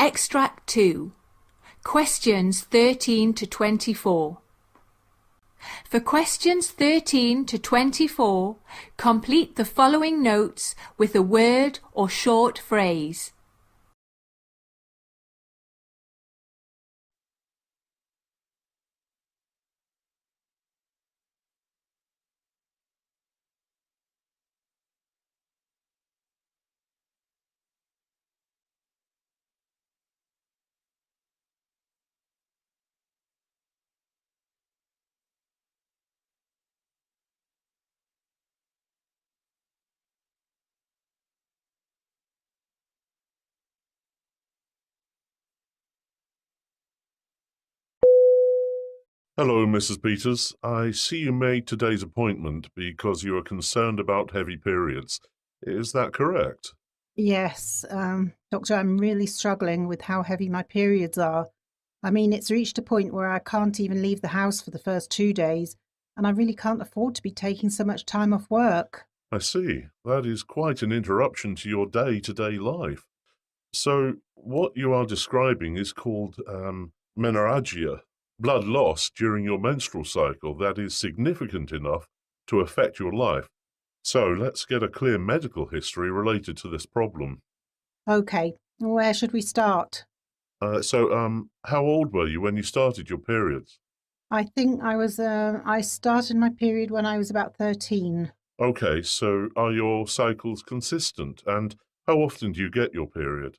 Extract 2. Questions 13 to 24. For questions 13 to 24, complete the following notes with a word or short phrase. Hello, Mrs. Peters. I see you made today's appointment because you are concerned about heavy periods. Is that correct? Yes, Doctor, I'm really struggling with how heavy my periods are. I mean, it's reached a point where I can't even leave the house for the first 2 days, and I really can't afford to be taking so much time off work. I see. That is quite an interruption to your day-to-day life. So, what you are describing is called menorrhagia, blood loss during your menstrual cycle that is significant enough to affect your life. So, let's get a clear medical history related to this problem. Okay, where should we start? How old were you when you started your periods? I think I started my period when I was about 13. Okay, so are your cycles consistent? And how often do you get your period?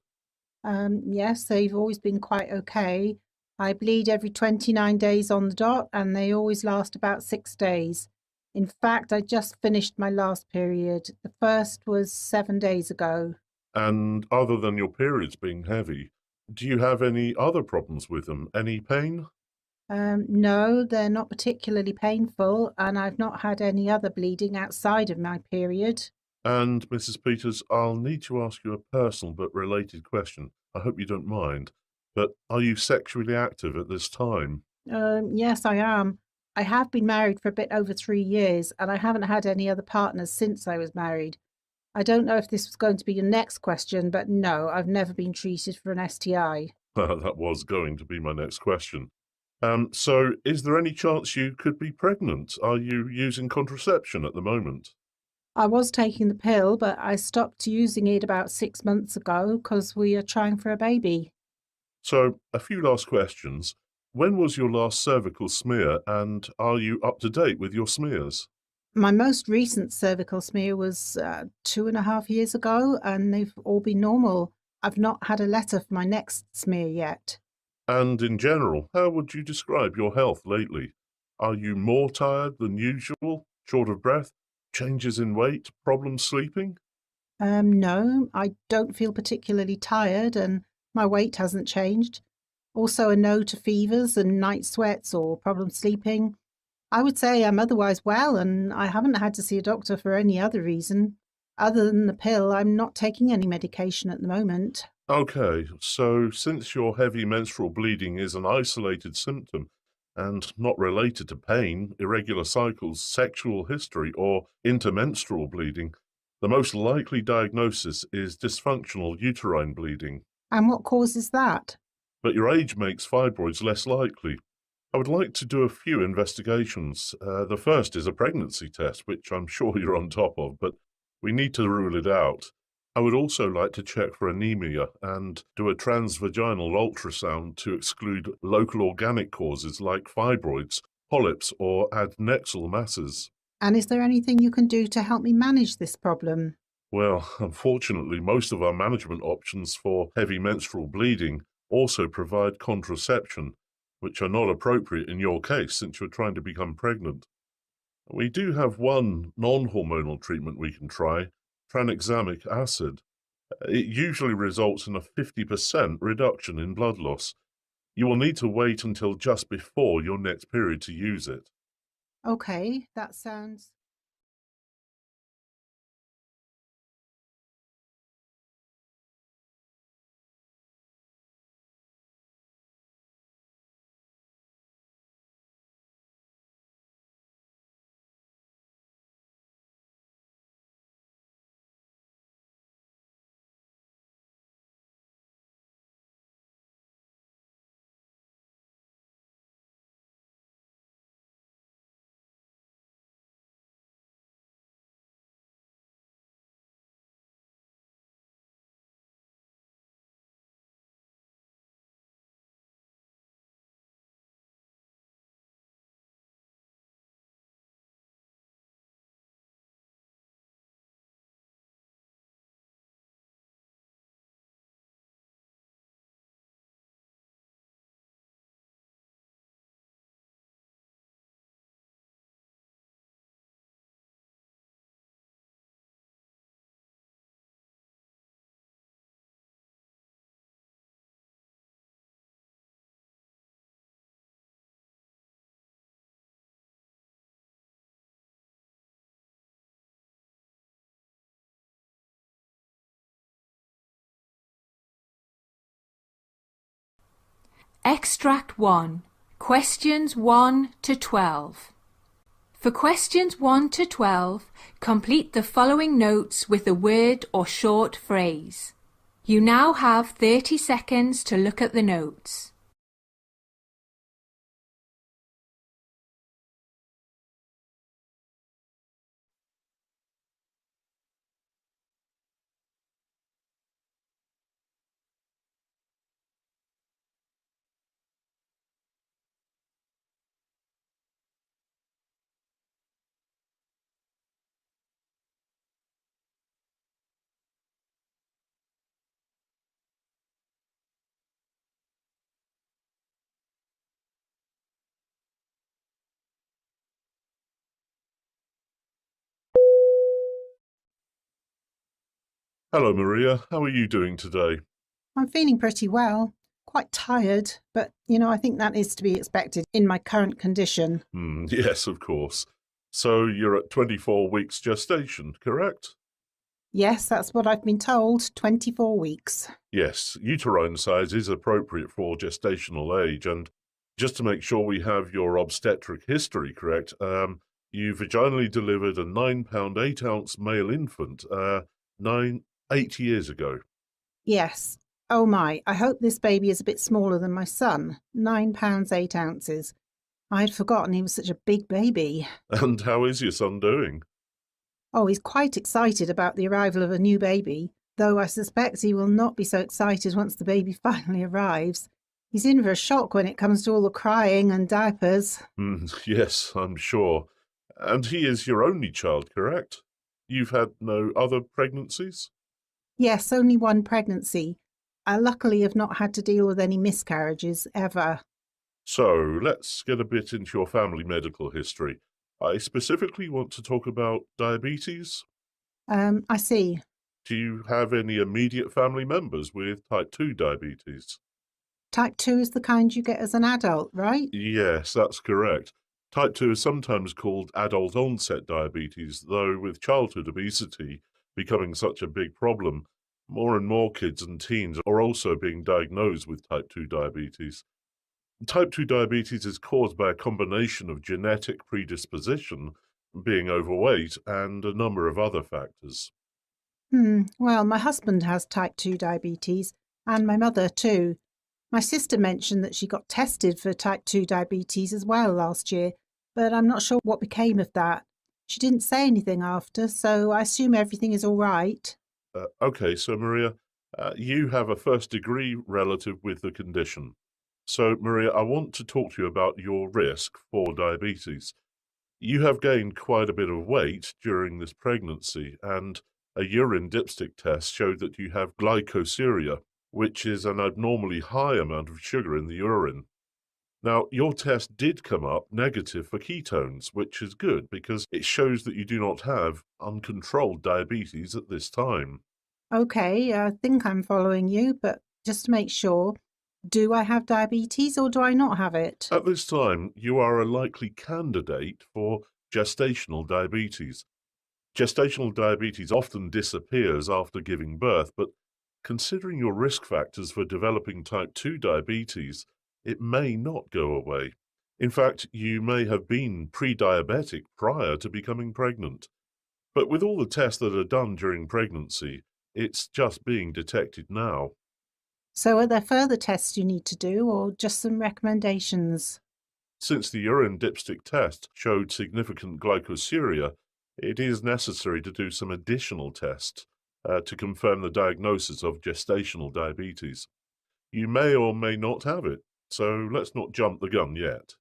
Yes, they've always been quite okay. I bleed every 29 days on the dot, and they always last about 6 days. In fact, I just finished my last period. The first was 7 days ago. And other than your periods being heavy, do you have any other problems with them? Any pain? No, they're not particularly painful, and I've not had any other bleeding outside of my period. And Mrs. Peters, I'll need to ask you a personal but related question. I hope you don't mind. But are you sexually active at this time? Yes, I am. I have been married for a bit over 3 years, and I haven't had any other partners since I was married. I don't know if this was going to be your next question, but no, I've never been treated for an STI. That was going to be my next question. So is there any chance you could be pregnant? Are you using contraception at the moment? I was taking the pill, but I stopped using it about 6 months ago because we are trying for a baby. So, a few last questions. When was your last cervical smear, and are you up to date with your smears? My most recent cervical smear was 2.5 years ago, and they've all been normal. I've not had a letter for my next smear yet. And in general, how would you describe your health lately? Are you more tired than usual, short of breath, changes in weight, problems sleeping? No, I don't feel particularly tired, and my weight hasn't changed. Also, a no to fevers and night sweats or problem sleeping. I would say I'm otherwise well, and I haven't had to see a doctor for any other reason. Other than the pill, I'm not taking any medication at the moment. Okay, so since your heavy menstrual bleeding is an isolated symptom and not related to pain, irregular cycles, sexual history, or intermenstrual bleeding, the most likely diagnosis is dysfunctional uterine bleeding. And what causes that? But your age makes fibroids less likely. I would like to do a few investigations. The first is a pregnancy test, which I'm sure you're on top of, but we need to rule it out. I would also like to check for anemia and do a transvaginal ultrasound to exclude local organic causes like fibroids, polyps, or adnexal masses. And is there anything you can do to help me manage this problem? Well, unfortunately, most of our management options for heavy menstrual bleeding also provide contraception, which are not appropriate in your case since you're trying to become pregnant. We do have one non-hormonal treatment we can try, tranexamic acid. It usually results in a 50% reduction in blood loss. You will need to wait until just before your next period to use it. Okay, that sounds Extract 1. Questions 1 to 12. For questions 1 to 12, complete the following notes with a word or short phrase. You now have 30 seconds to look at the notes. Hello, Maria. How are you doing today? I'm feeling pretty well. Quite tired, but I think that is to be expected in my current condition. Yes, of course. So you're at 24 weeks gestation, correct? Yes, that's what I've been told, 24 weeks. Yes, uterine size is appropriate for gestational age, and just to make sure we have your obstetric history correct, you vaginally delivered a 9-pound 8-ounce male infant 8 years ago. Yes. Oh my, I hope this baby is a bit smaller than my son, 9 pounds 8 ounces. I had forgotten he was such a big baby. And how is your son doing? Oh, he's quite excited about the arrival of a new baby, though I suspect he will not be so excited once the baby finally arrives. He's in for a shock when it comes to all the crying and diapers. Yes, I'm sure. And he is your only child, correct? You've had no other pregnancies? Yes, only one pregnancy. I luckily have not had to deal with any miscarriages ever. So let's get a bit into your family medical history. I specifically want to talk about diabetes. I see. Do you have any immediate family members with type 2 diabetes? Type 2 is the kind you get as an adult, right? Yes, that's correct. Type 2 is sometimes called adult onset diabetes, though with childhood obesity becoming such a big problem, more and more kids and teens are also being diagnosed with type 2 diabetes. Type 2 diabetes is caused by a combination of genetic predisposition, being overweight, and a number of other factors. Well, my husband has type 2 diabetes, and my mother too. My sister mentioned that she got tested for type 2 diabetes as well last year, but I'm not sure what became of that. She didn't say anything after, so I assume everything is all right. Okay, so Maria, you have a first degree relative with the condition. So, Maria, I want to talk to you about your risk for diabetes. You have gained quite a bit of weight during this pregnancy, and a urine dipstick test showed that you have glycosuria, which is an abnormally high amount of sugar in the urine. Now, your test did come up negative for ketones, which is good because it shows that you do not have uncontrolled diabetes at this time. Okay, I think I'm following you, but just to make sure, do I have diabetes or do I not have it? At this time, you are a likely candidate for gestational diabetes. Gestational diabetes often disappears after giving birth, but considering your risk factors for developing type 2 diabetes, it may not go away. In fact, you may have been pre-diabetic prior to becoming pregnant. But with all the tests that are done during pregnancy, it's just being detected now. So are there further tests you need to do or just some recommendations? Since the urine dipstick test showed significant glycosuria, it is necessary to do some additional tests to confirm the diagnosis of gestational diabetes. You may or may not have it, so let's not jump the gun yet.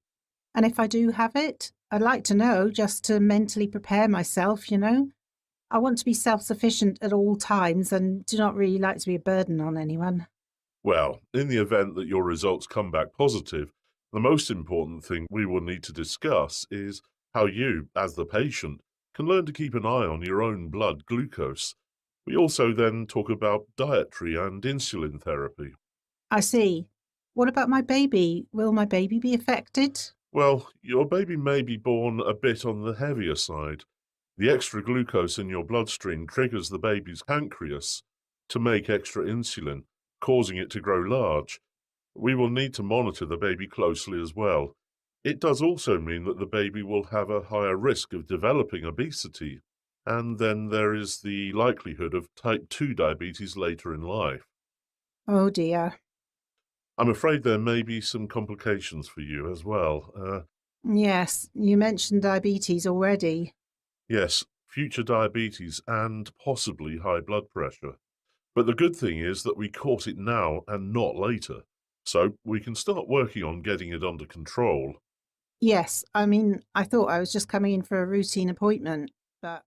And if I do have it, I'd like to know just to mentally prepare myself. I want to be self-sufficient at all times and do not really like to be a burden on anyone. Well, in the event that your results come back positive, the most important thing we will need to discuss is how you, as the patient, can learn to keep an eye on your own blood glucose. We also then talk about dietary and insulin therapy. I see. What about my baby? Will my baby be affected? Well, your baby may be born a bit on the heavier side. The extra glucose in your bloodstream triggers the baby's pancreas to make extra insulin, causing it to grow large. We will need to monitor the baby closely as well. It does also mean that the baby will have a higher risk of developing obesity, and then there is the likelihood of type 2 diabetes later in life. Oh dear. I'm afraid there may be some complications for you as well. Yes, you mentioned diabetes already. Yes, future diabetes and possibly high blood pressure. But the good thing is that we caught it now and not later, so we can start working on getting it under control. Yes, I mean, I thought I was just coming in for a routine appointment, but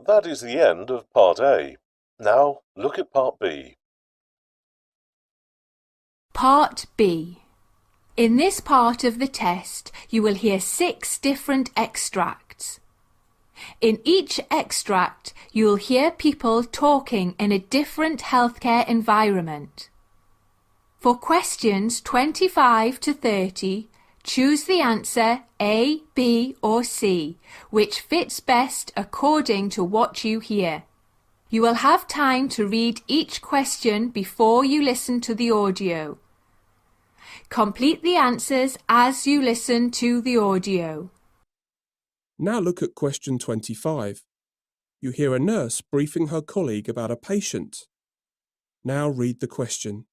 That is the end of Part A. Now look at Part B. Part B. In this part of the test, you will hear 6 different extracts. In each extract, you'll hear people talking in a different healthcare environment. For questions 25 to 30, choose the answer A, B or C, which fits best according to what you hear. You will have time to read each question before you listen to the audio. Complete the answers as you listen to the audio. Now look at question 25. You hear a nurse briefing her colleague about a patient. Now read the question.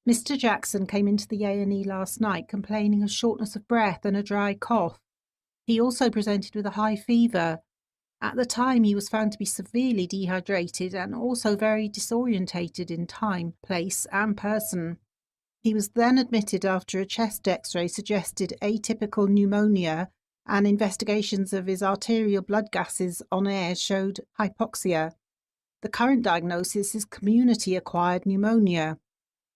Mr. Jackson came into the A&E last night complaining of shortness of breath and a dry cough. He also presented with a high fever. At the time, he was found to be severely dehydrated and also very disorientated in time, place and person. He was then admitted after a chest x-ray suggested atypical pneumonia, and investigations of his arterial blood gases on air showed hypoxia. The current diagnosis is community-acquired pneumonia.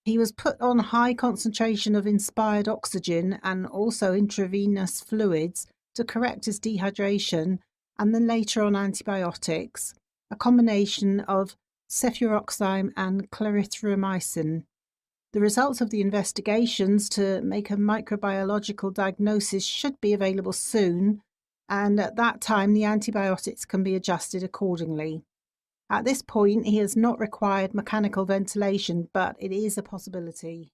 He was put on high concentration of inspired oxygen and also intravenous fluids to correct his dehydration, and then later on antibiotics, a combination of cefuroxime and clarithromycin. The results of the investigations to make a microbiological diagnosis should be available soon, and at that time the antibiotics can be adjusted accordingly. At this point, he has not required mechanical ventilation, but it is a possibility.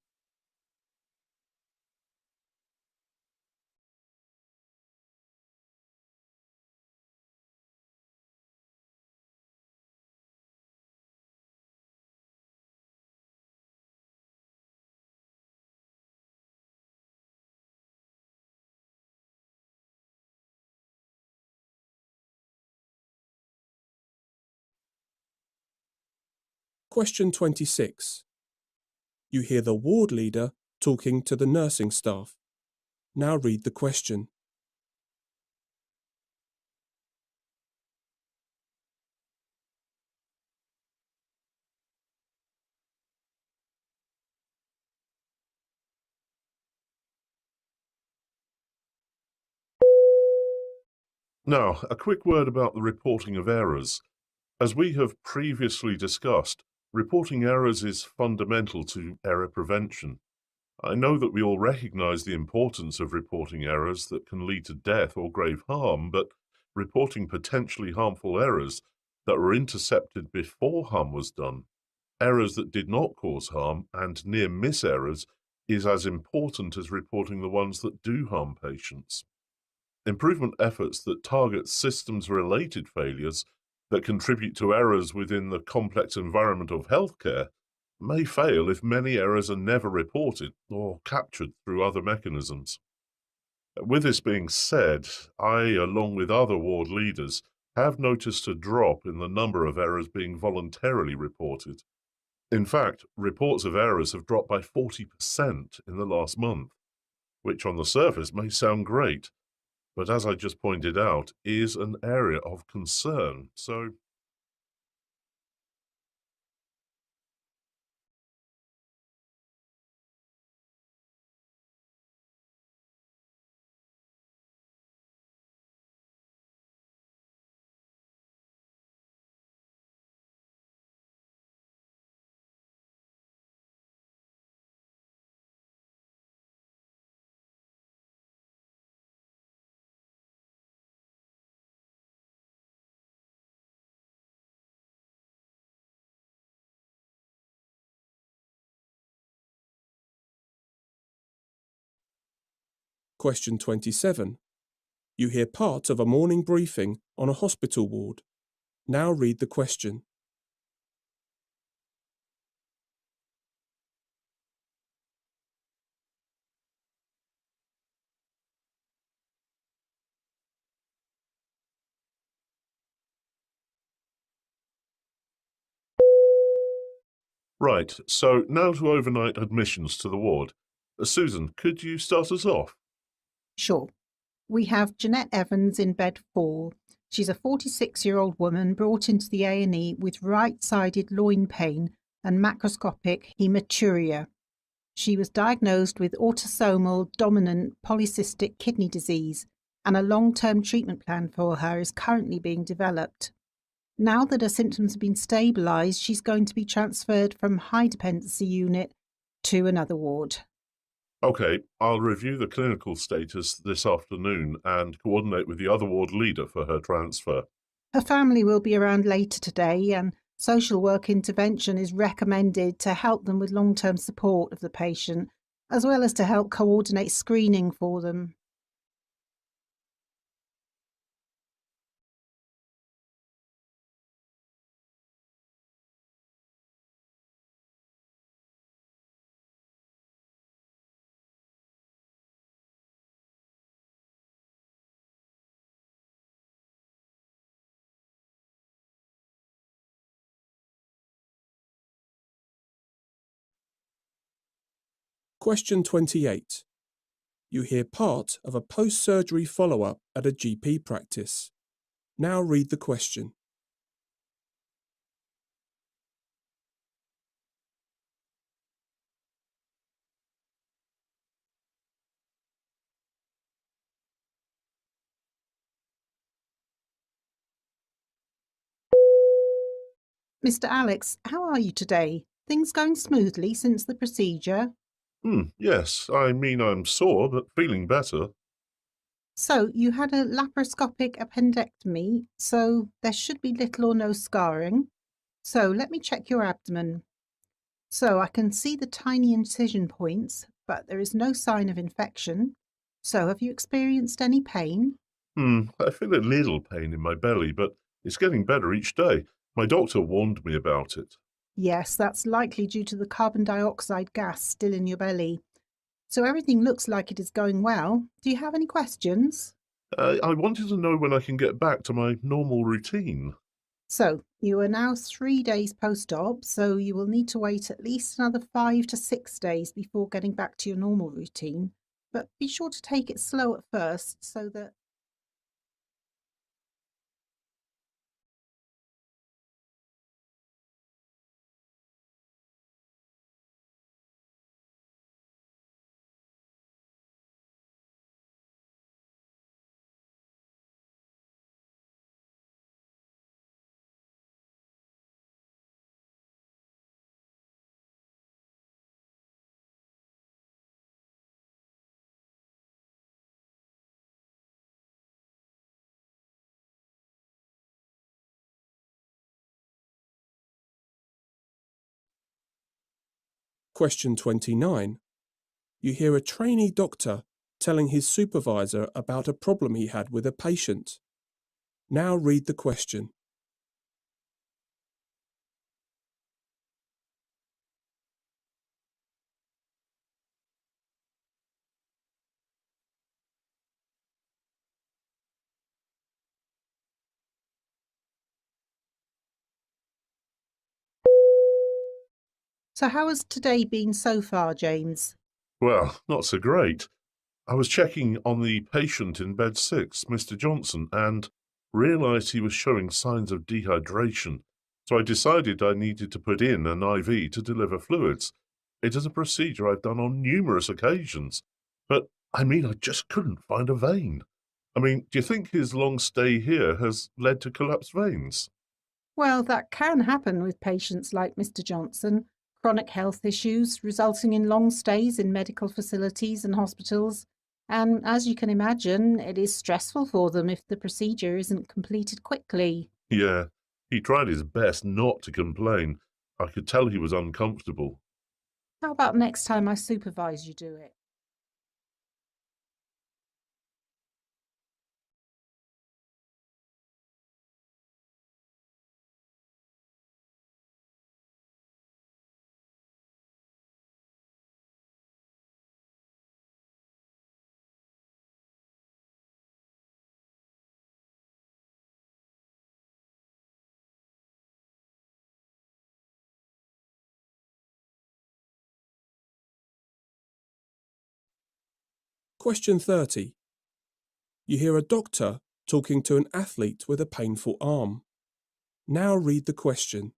Question 26. You hear the ward leader talking to the nursing staff. Now read the question. Now, a quick word about the reporting of errors. As we have previously discussed, reporting errors is fundamental to error prevention. I know that we all recognize the importance of reporting errors that can lead to death or grave harm, but reporting potentially harmful errors that were intercepted before harm was done, errors that did not cause harm, and near miss errors is as important as reporting the ones that do harm patients. Improvement efforts that target systems-related failures that contribute to errors within the complex environment of healthcare may fail if many errors are never reported or captured through other mechanisms. With this being said, I, along with other ward leaders, have noticed a drop in the number of errors being voluntarily reported. In fact, reports of errors have dropped by 40% in the last month, which on the surface may sound great, but as I just pointed out, is an area of concern. So, Question 27. You hear part of a morning briefing on a hospital ward. Now read the question. right, so now to overnight admissions to the ward. Susan, could you start us off? Sure. We have Jeanette Evans in bed 4. She's a 46-year-old woman brought into the A&E with right-sided loin pain and macroscopic hematuria. She was diagnosed with autosomal dominant polycystic kidney disease, and a long-term treatment plan for her is currently being developed. Now that her symptoms have been stabilised, she's going to be transferred from high dependency unit to another ward. Okay, I'll review the clinical status this afternoon and coordinate with the other ward leader for her transfer. Her family will be around later today, and social work intervention is recommended to help them with long-term support of the patient, as well as to help coordinate screening for them. Question 28. You hear part of a post-surgery follow-up at a GP practice. Now read the question. Mr. Alex, how are you today? Things going smoothly since the procedure? Yes, I mean I'm sore, but feeling better. So, you had a laparoscopic appendectomy, so there should be little or no scarring. So, let me check your abdomen. So, I can see the tiny incision points, but there is no sign of infection. So, have you experienced any pain? I feel a little pain in my belly, but it's getting better each day. My doctor warned me about it. Yes, that's likely due to the carbon dioxide gas still in your belly. So, everything looks like it is going well. Do you have any questions? I wanted to know when I can get back to my normal routine. So, you are now 3 days post-op, so you will need to wait at least another 5 to 6 days before getting back to your normal routine. But be sure to take it slow at first so that Question 29. You hear a trainee doctor telling his supervisor about a problem he had with a patient. Now read the question. So how has today been so far, James? Well, not so great. I was checking on the patient in bed 6, Mr. Johnson, and realised he was showing signs of dehydration. So I decided I needed to put in an IV to deliver fluids. It is a procedure I've done on numerous occasions. But, I just couldn't find a vein. Do you think his long stay here has led to collapsed veins? Well, that can happen with patients like Mr. Johnson. Chronic health issues resulting in long stays in medical facilities and hospitals. And as you can imagine, it is stressful for them if the procedure isn't completed quickly. Yeah, he tried his best not to complain. I could tell he was uncomfortable. How about next time I supervise you do it? Question 30. You hear a doctor talking to an athlete with a painful arm. Now read the question.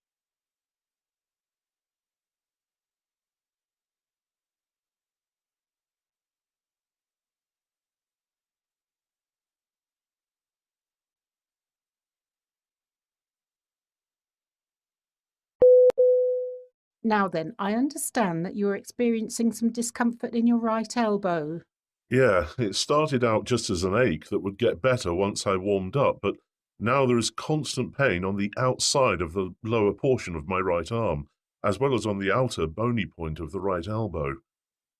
Now then, I understand that you're experiencing some discomfort in your right elbow. Yeah, it started out just as an ache that would get better once I warmed up, but now there is constant pain on the outside of the lower portion of my right arm, as well as on the outer bony point of the right elbow.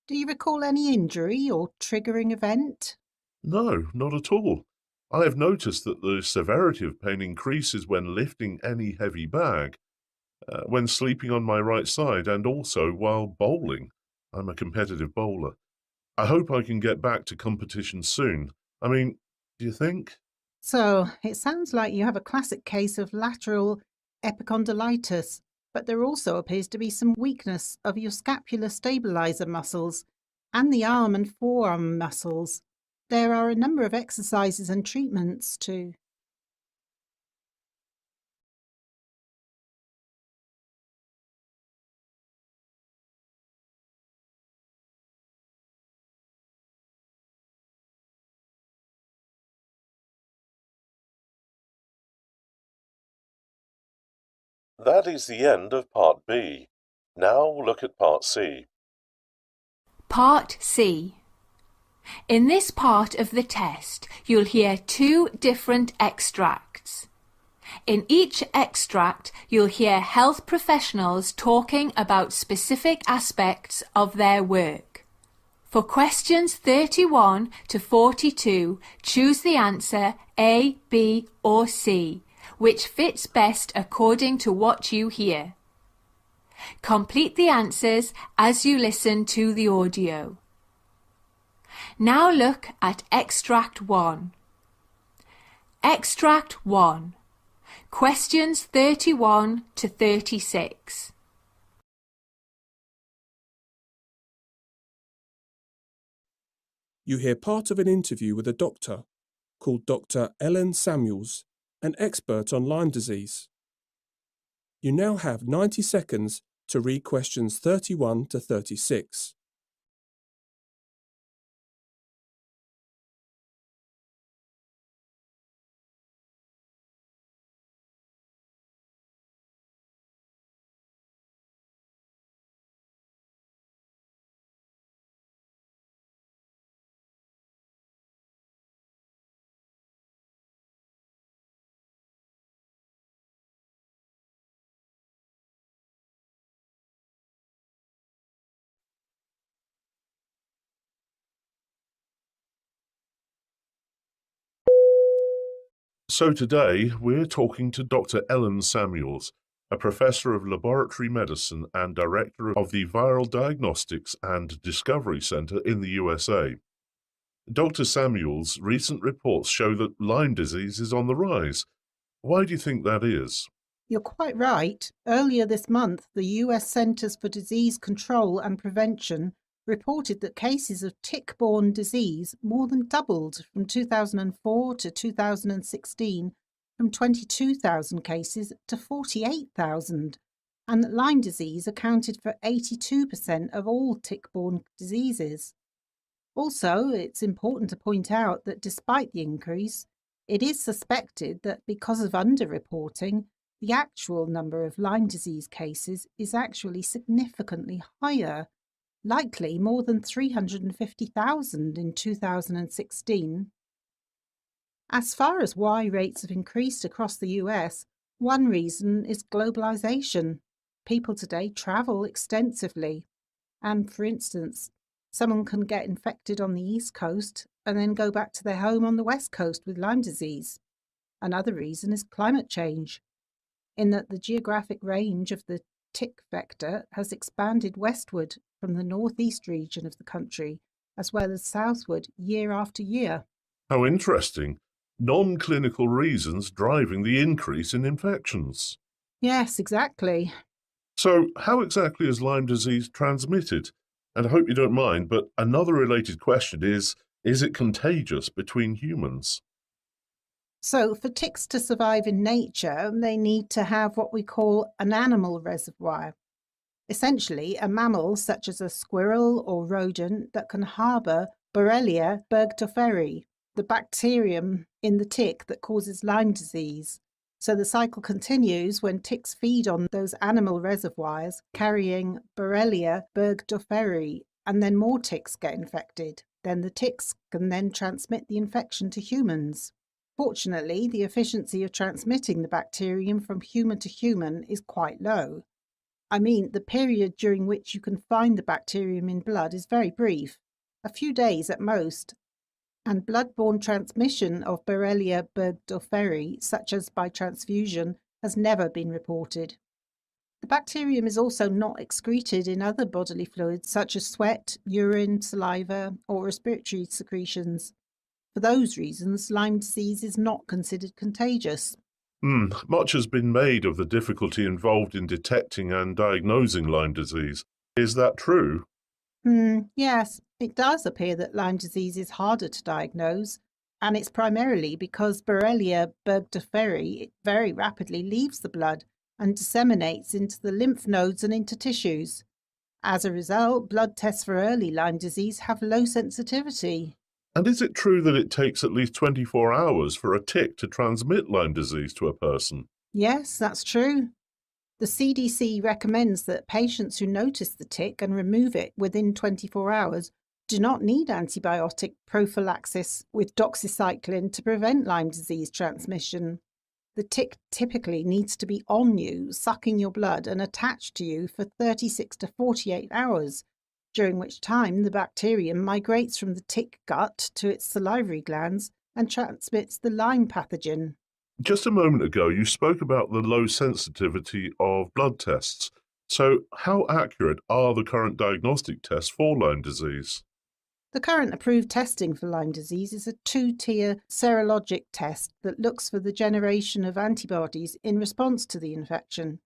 Do you recall any injury or triggering event? No, not at all. I have noticed that the severity of pain increases when lifting any heavy bag, when sleeping on my right side, and also while bowling. I'm a competitive bowler. I hope I can get back to competition soon. Do you think? So, it sounds like you have a classic case of lateral epicondylitis, but there also appears to be some weakness of your scapular stabilizer muscles and the arm and forearm muscles. There are a number of exercises and treatments too. That is the end of Part B. Now look at Part C. Part C. In this part of the test, you'll hear 2 different extracts. In each extract, you'll hear health professionals talking about specific aspects of their work. For questions 31 to 42, choose the answer A, B or C, which fits best according to what you hear. Complete the answers as you listen to the audio. Now look at Extract 1. Extract 1. Questions 31 to 36. You hear part of an interview with a doctor called Dr. Ellen Samuels, an expert on Lyme disease. You now have 90 seconds to read questions 31 to 36. So today we're talking to Dr. Ellen Samuels, a professor of laboratory medicine and director of the Viral Diagnostics and Discovery Center in the USA. Dr. Samuels' recent reports show that Lyme disease is on the rise. Why do you think that is? You're quite right. Earlier this month, the US Centers for Disease Control and Prevention reported that cases of tick-borne disease more than doubled from 2004 to 2016, from 22,000 cases to 48,000, and that Lyme disease accounted for 82% of all tick-borne diseases. Also, it's important to point out that despite the increase, it is suspected that because of underreporting, the actual number of Lyme disease cases is actually significantly higher, likely more than 350,000 in 2016. As far as why rates have increased across the US, one reason is globalization. People today travel extensively, and for instance, someone can get infected on the East Coast and then go back to their home on the West Coast with Lyme disease. Another reason is climate change, in that the geographic range of the tick vector has expanded westward from the northeast region of the country, as well as southward year after year. How interesting. Non-clinical reasons driving the increase in infections. Yes, exactly. So, how exactly is Lyme disease transmitted? And I hope you don't mind, but another related question is it contagious between humans? So, for ticks to survive in nature, they need to have what we call an animal reservoir. Essentially, a mammal such as a squirrel or rodent that can harbour Borrelia burgdorferi, the bacterium in the tick that causes Lyme disease. So the cycle continues when ticks feed on those animal reservoirs carrying Borrelia burgdorferi, and then more ticks get infected. Then the ticks can then transmit the infection to humans. Fortunately, the efficiency of transmitting the bacterium from human to human is quite low. I mean, the period during which you can find the bacterium in blood is very brief, a few days at most, and blood-borne transmission of Borrelia burgdorferi, such as by transfusion, has never been reported. The bacterium is also not excreted in other bodily fluids such as sweat, urine, saliva, or respiratory secretions. For those reasons, Lyme disease is not considered contagious. Much has been made of the difficulty involved in detecting and diagnosing Lyme disease. Is that true? Yes, it does appear that Lyme disease is harder to diagnose, and it's primarily because Borrelia burgdorferi very rapidly leaves the blood and disseminates into the lymph nodes and into tissues. As a result, blood tests for early Lyme disease have low sensitivity. And is it true that it takes at least 24 hours for a tick to transmit Lyme disease to a person? Yes, that's true. The CDC recommends that patients who notice the tick and remove it within 24 hours do not need antibiotic prophylaxis with doxycycline to prevent Lyme disease transmission. The tick typically needs to be on you, sucking your blood and attached to you for 36 to 48 hours, during which time the bacterium migrates from the tick gut to its salivary glands and transmits the Lyme pathogen. Just a moment ago, you spoke about the low sensitivity of blood tests. So, how accurate are the current diagnostic tests for Lyme disease? The current approved testing for Lyme disease is a two-tier serologic test that looks for the generation of antibodies in response to the infection.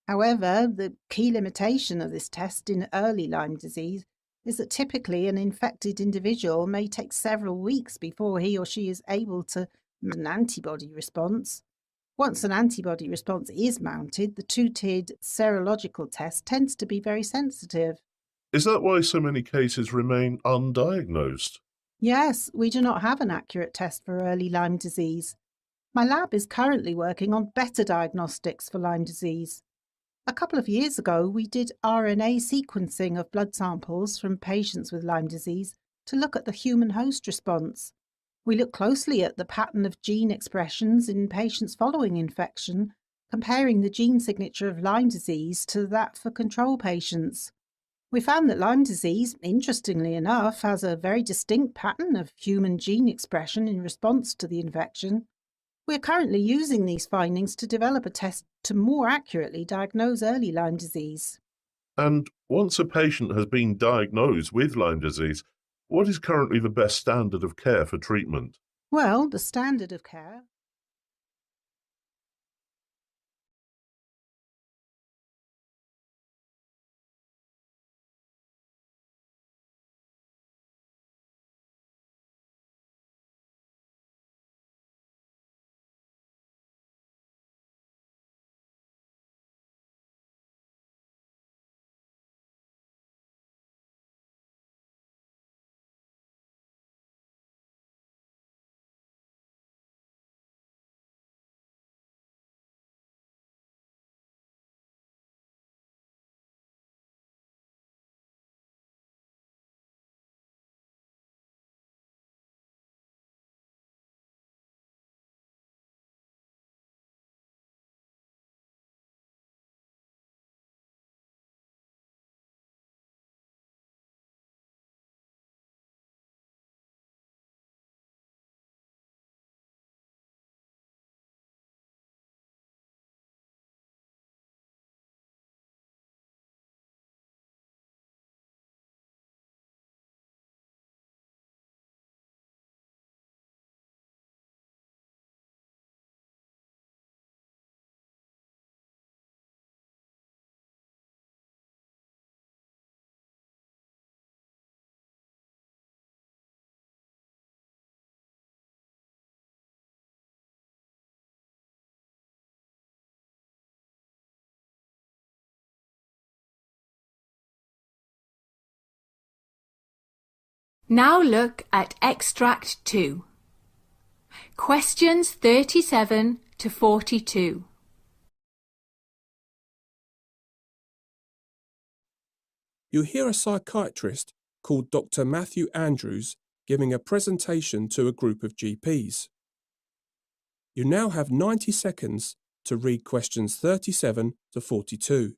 However, the key limitation of this test in early Lyme disease is that typically an infected individual may take several weeks before he or she is able to mount an antibody response. Once an antibody response is mounted, the two-tiered serological test tends to be very sensitive. Is that why so many cases remain undiagnosed? Yes, we do not have an accurate test for early Lyme disease. My lab is currently working on better diagnostics for Lyme disease. A couple of years ago, we did RNA sequencing of blood samples from patients with Lyme disease to look at the human host response. We looked closely at the pattern of gene expressions in patients following infection, comparing the gene signature of Lyme disease to that for control patients. We found that Lyme disease, interestingly enough, has a very distinct pattern of human gene expression in response to the infection, We're currently using these findings to develop a test to more accurately diagnose early Lyme disease. And once a patient has been diagnosed with Lyme disease, what is currently the best standard of care for treatment? Well, the standard of care. Now look at Extract 2. Questions 37 to 42. You hear a psychiatrist called Dr. Matthew Andrews giving a presentation to a group of GPs. You now have 90 seconds to read questions 37 to 42.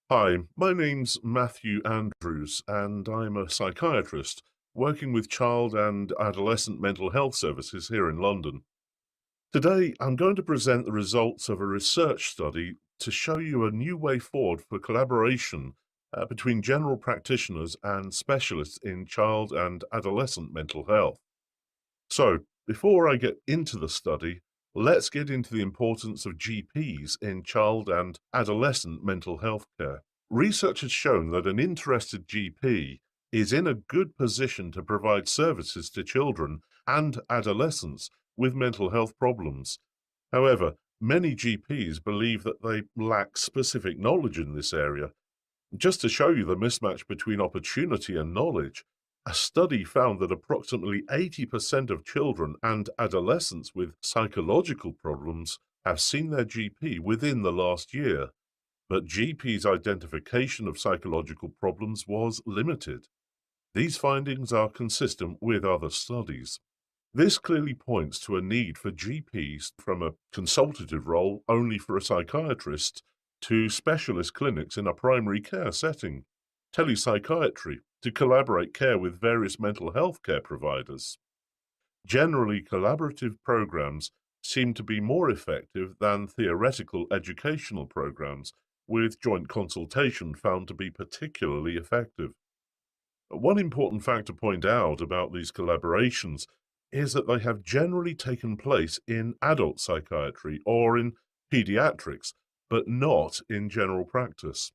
Hi, my name's Matthew Andrews, and I'm a psychiatrist working with child and adolescent mental health services here in London. Today, I'm going to present the results of a research study to show you a new way forward for collaboration between general practitioners and specialists in child and adolescent mental health. So, before I get into the study, let's get into the importance of GPs in child and adolescent mental health care. Research has shown that an interested GP is in a good position to provide services to children and adolescents with mental health problems. However, many GPs believe that they lack specific knowledge in this area. Just to show you the mismatch between opportunity and knowledge, a study found that approximately 80% of children and adolescents with psychological problems have seen their GP within the last year, but GP's identification of psychological problems was limited. These findings are consistent with other studies. This clearly points to a need for GPs from a consultative role only for a psychiatrist to specialist clinics in a primary care setting, telepsychiatry to collaborate care with various mental health care providers. Generally, collaborative programs seem to be more effective than theoretical educational programs, with joint consultation found to be particularly effective. One important fact to point out about these collaborations is that they have generally taken place in adult psychiatry or in pediatrics, but not in general practice.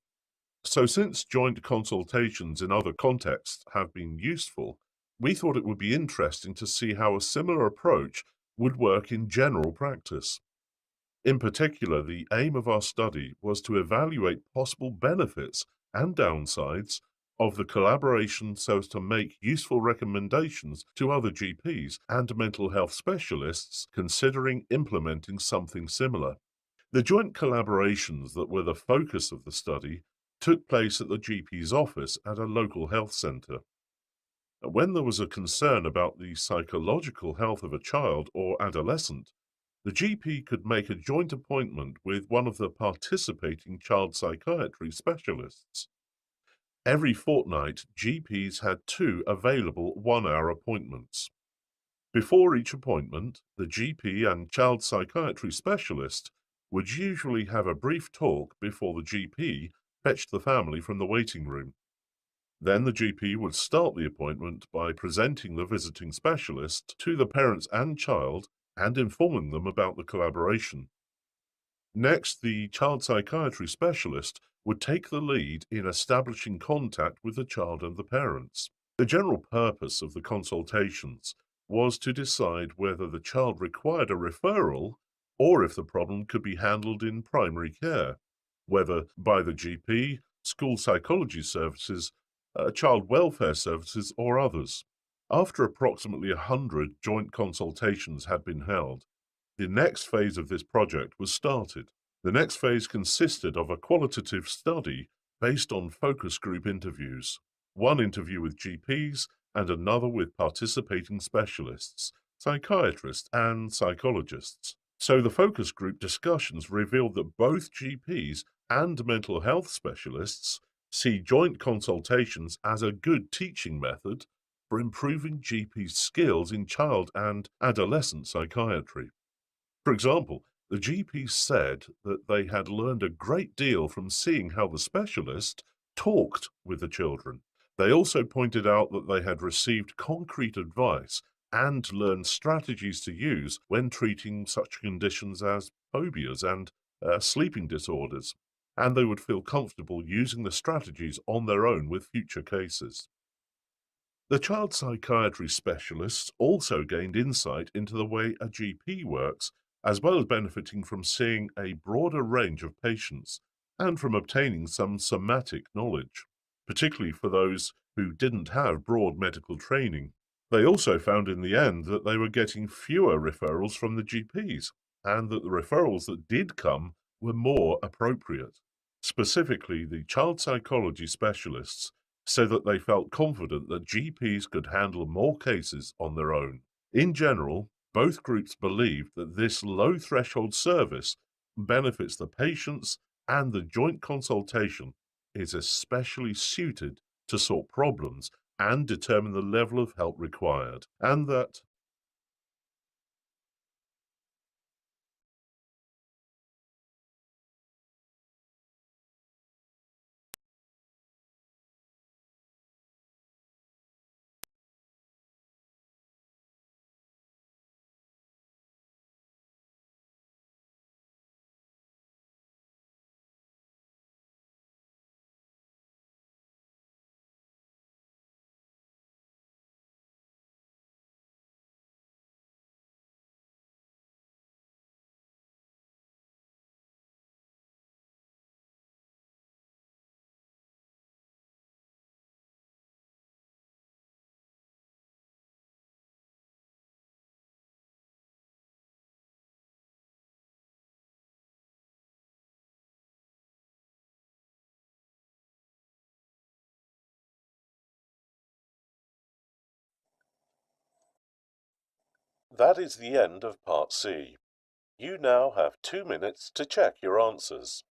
So, since joint consultations in other contexts have been useful, we thought it would be interesting to see how a similar approach would work in general practice. In particular, the aim of our study was to evaluate possible benefits and downsides of the collaboration so as to make useful recommendations to other GPs and mental health specialists considering implementing something similar. The joint collaborations that were the focus of the study took place at the GP's office at a local health centre. When there was a concern about the psychological health of a child or adolescent, the GP could make a joint appointment with one of the participating child psychiatry specialists. Every fortnight, GPs had 2 available 1-hour appointments. Before each appointment, the GP and child psychiatry specialist would usually have a brief talk before the GP fetched the family from the waiting room. Then the GP would start the appointment by presenting the visiting specialist to the parents and child and informing them about the collaboration. Next, the child psychiatry specialist would take the lead in establishing contact with the child and the parents. The general purpose of the consultations was to decide whether the child required a referral or if the problem could be handled in primary care, whether by the GP, school psychology services, child welfare services, or others. After approximately 100 joint consultations had been held, the next phase of this project was started. The next phase consisted of a qualitative study based on focus group interviews, one interview with GPs and another with participating specialists, psychiatrists, and psychologists. So the focus group discussions revealed that both GPs and mental health specialists see joint consultations as a good teaching method for improving GPs' skills in child and adolescent psychiatry. For example, the GPs said that they had learned a great deal from seeing how the specialist talked with the children. They also pointed out that they had received concrete advice and learned strategies to use when treating such conditions as phobias and sleeping disorders, and they would feel comfortable using the strategies on their own with future cases. The child psychiatry specialists also gained insight into the way a GP works, as well as benefiting from seeing a broader range of patients and from obtaining some somatic knowledge, particularly for those who didn't have broad medical training. They also found in the end that they were getting fewer referrals from the GPs, and that the referrals that did come were more appropriate. Specifically, the child psychology specialists said that they felt confident that GPs could handle more cases on their own. In general, both groups believed that this low threshold service benefits the patients, and the joint consultation is especially suited to sort problems and determine the level of help required, and that That is the end of Part C. You now have 2 minutes to check your answers.